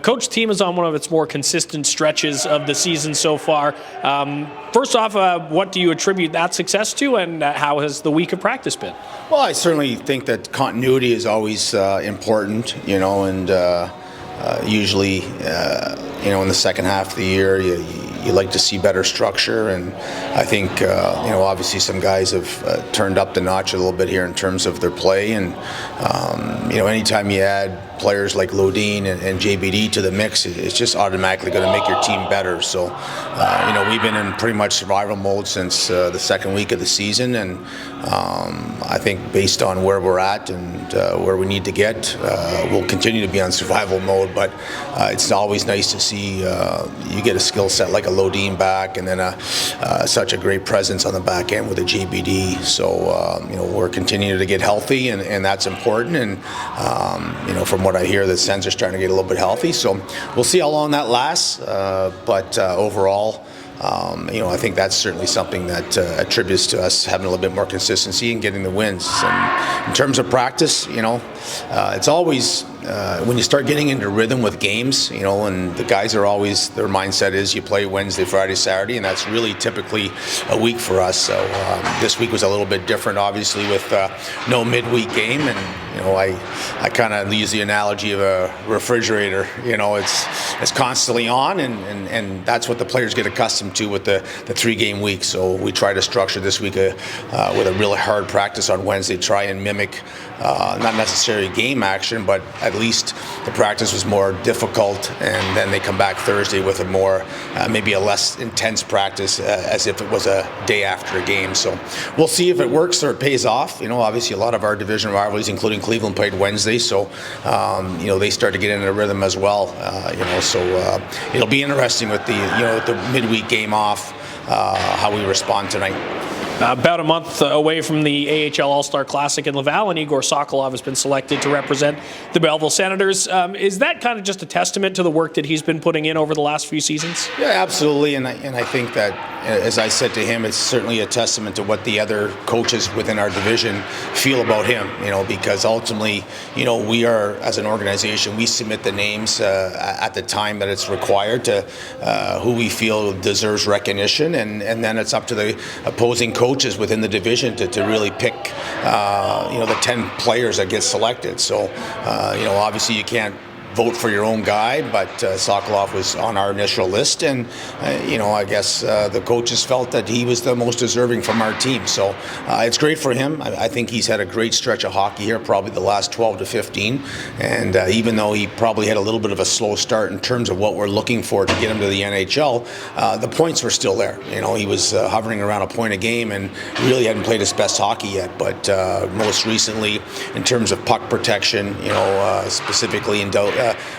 Coach, team is on one of its more consistent stretches of the season so far. First off, what do you attribute that success to, and how has the week of practice been? Well, I certainly think that continuity is always important, and usually, in the second half of the year, you like to see better structure, and I think, obviously some guys have turned up the notch a little bit here in terms of their play, and, anytime you add players like Lodine and JBD to the mix, it's just automatically going to make your team better. So, we've been in pretty much survival mode since the second week of the season, and I think based on where we're at and where we need to get, we'll continue to be on survival mode, but it's always nice to see you get a skill set like a Lodine back, and then such a great presence on the back end with a JBD. So, we're continuing to get healthy, and that's important, and, from what I hear, the Sens are starting to get a little bit healthy, so we'll see how long that lasts, but overall, I think that's certainly something that attributes to us having a little bit more consistency and getting the wins. And in terms of practice, it's always when you start getting into rhythm with games, and the guys are always, their mindset is you play Wednesday, Friday, Saturday, and that's really typically a week for us. So this week was a little bit different, obviously, with no midweek game, and I kind of use the analogy of a refrigerator. It's constantly on, and that's what the players get accustomed to with the 3-game week. So we try to structure this week with a really hard practice on Wednesday, try and mimic not necessarily game action, but at least the practice was more difficult, and then they come back Thursday with a more maybe a less intense practice as if it was a day after a game. So we'll see if it works or it pays off. Obviously a lot of our division rivalries, including Cleveland, played Wednesday, so they start to get into a rhythm as well. So it'll be interesting with the midweek game off, how we respond tonight. About a month away from the AHL All-Star Classic in Laval, and Igor Sokolov has been selected to represent the Belleville Senators. Is that kind of just a testament to the work that he's been putting in over the last few seasons? Yeah, absolutely, and I think that, as I said to him, it's certainly a testament to what the other coaches within our division feel about him, because ultimately, we are, as an organization, we submit the names at the time that it's required to who we feel deserves recognition, and then it's up to the opposing coaches within the division to really pick, the 10 players that get selected. So, obviously you can't vote for your own guy, but Sokolov was on our initial list, and I guess the coaches felt that he was the most deserving from our team. So it's great for him. I think he's had a great stretch of hockey here, probably the last 12 to 15, and even though he probably had a little bit of a slow start in terms of what we're looking for to get him to the NHL, the points were still there. He was hovering around a point a game and really hadn't played his best hockey yet, but most recently in terms of puck protection, specifically in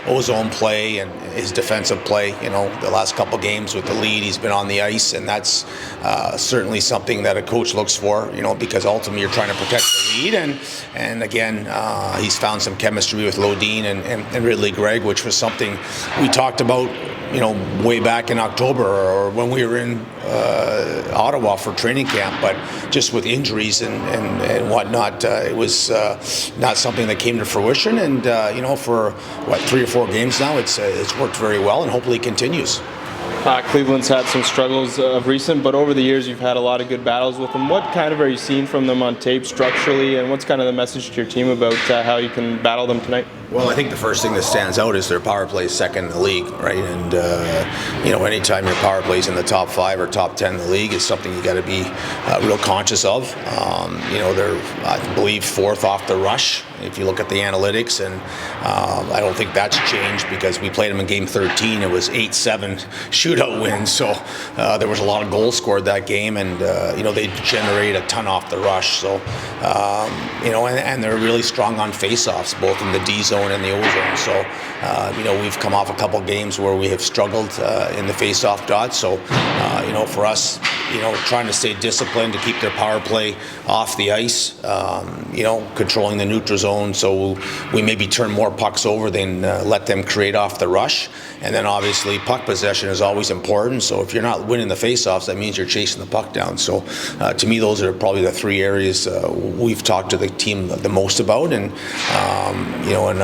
ozone play and his defensive play, the last couple games with the lead, he's been on the ice, and that's certainly something that a coach looks for, because ultimately you're trying to protect the lead, and again, he's found some chemistry with Lodine and Ridley Gregg, which was something we talked about, way back in October or when we were in Ottawa for training camp, but just with injuries and whatnot, it was not something that came to fruition, and for 3 or 4 games now, it's worked very well, and hopefully it continues. Cleveland's had some struggles of recent, but over the years you've had a lot of good battles with them. What kind of are you seeing from them on tape structurally, and what's kind of the message to your team about how you can battle them tonight? Well, I think the first thing that stands out is their power play is second in the league, right? And, anytime your power play is in the top 5 or top 10 in the league, it's something you got to be real conscious of. They're, I believe, 4th off the rush, if you look at the analytics, and I don't think that's changed because we played them in Game 13. It was 8-7 shootout win, so there was a lot of goals scored that game, and, they generate a ton off the rush. So, and they're really strong on face-offs, both in the D zone and the O zone. So, we've come off a couple games where we have struggled in the face-off dot. So, for us, trying to stay disciplined to keep their power play off the ice, controlling the neutral zone, so we maybe turn more pucks over than let them create off the rush. And then obviously puck possession is always important, so if you're not winning the face-offs, that means you're chasing the puck down. So to me, those are probably the 3 areas we've talked to the team the most about, and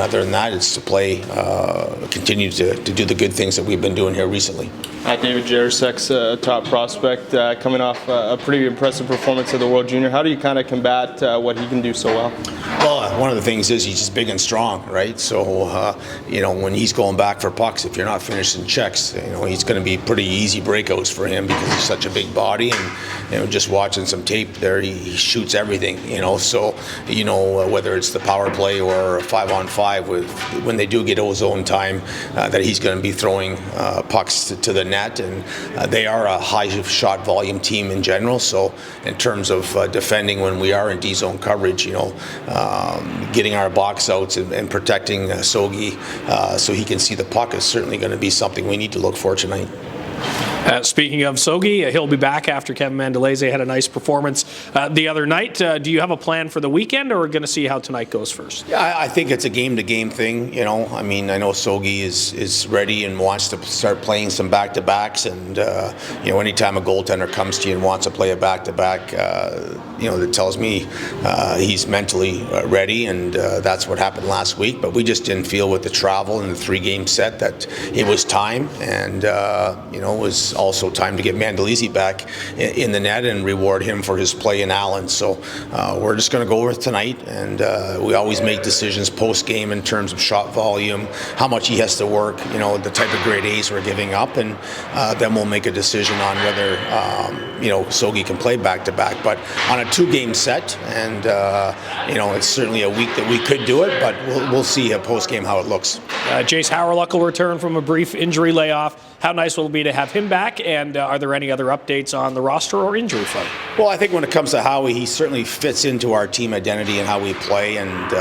and other than that, it's to play, continue to do the good things that we've been doing here recently. David Jarasek's a top prospect coming off a pretty impressive performance at the World Junior. How do you kind of combat what he can do so well? Well, one of the things is he's just big and strong, right? So, when he's going back for pucks, if you're not finishing checks, he's going to be pretty easy breakouts for him because he's such a big body. And, just watching some tape there, he shoots everything, So, whether it's the power play or 5-on-5, when they do get ozone time, that he's going to be throwing pucks to the net. And they are a high shot volume team in general. So, in terms of defending when we are in D-zone coverage, getting our box outs and protecting Sogi so he can see the puck is certainly going to be something we need to look for tonight. Speaking of Sogi, he'll be back after Kevin Mandolese had a nice performance the other night. Do you have a plan for the weekend, or are we going to see how tonight goes first? Yeah, I think it's a game-to-game thing. I know Sogi is ready and wants to start playing some back-to-backs, and anytime a goaltender comes to you and wants to play a back-to-back, that tells me he's mentally ready, and that's what happened last week. But we just didn't feel with the travel and the 3-game set that it was time, and it was also time to get Mandolese back in the net and reward him for his play in Allen. So we're just going to go with tonight, and we always make decisions post-game in terms of shot volume, how much he has to work, the type of grade A's we're giving up, and then we'll make a decision on whether Sogi can play back-to-back. But on a 2-game set, and it's certainly a week that we could do it, but we'll see post-game how it looks. Jace Howerluck will return from a brief injury layoff. How nice will it be to have him back, and are there any other updates on the roster or injury front? Well, I think when it comes to Howie, he certainly fits into our team identity and how we play, and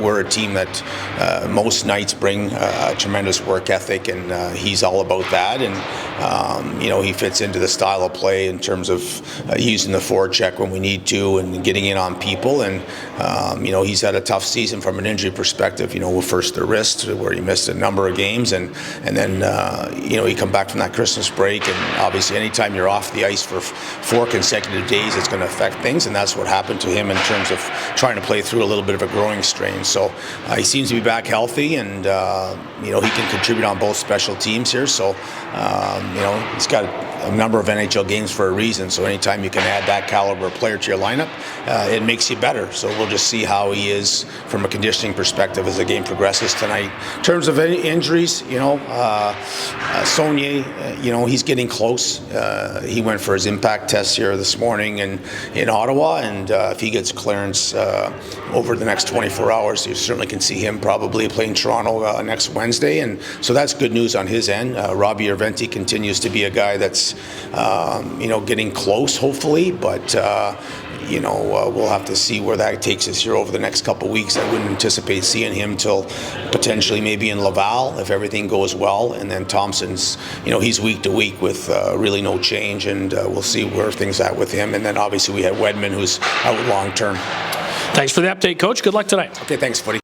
we're a team that most nights bring a tremendous work ethic, and he's all about that, and he fits into the style of play in terms of using the forecheck when we need to and getting in on people, and he's had a tough season from an injury perspective, first the wrist where he missed a number of games, and then you come back from that Christmas break, and obviously anytime you're off the ice for 4 consecutive days, it's going to affect things, and that's what happened to him in terms of trying to play through a little bit of a growing strain. So he seems to be back healthy, and he can contribute on both special teams here. So he's got a number of NHL games for a reason. So anytime you can add that caliber player to your lineup, it makes you better. So we'll just see how he is from a conditioning perspective as the game progresses tonight. In terms of any injuries, Saunier, he's getting close. He went for his impact test here this morning in Ottawa, and if he gets clearance over the next 24 hours, you certainly can see him probably playing Toronto next Wednesday, and so that's good news on his end. Robbie Arventi continues to be a guy that's getting close, hopefully, but we'll have to see where that takes us here over the next couple of weeks. I wouldn't anticipate seeing him till potentially maybe in Laval if everything goes well, and then Thompson's, he's week to week with really no change, and we'll see where things at with him. And then obviously we have Wedman, who's out long term. Thanks for the update, Coach. Good luck tonight. Okay, thanks, buddy.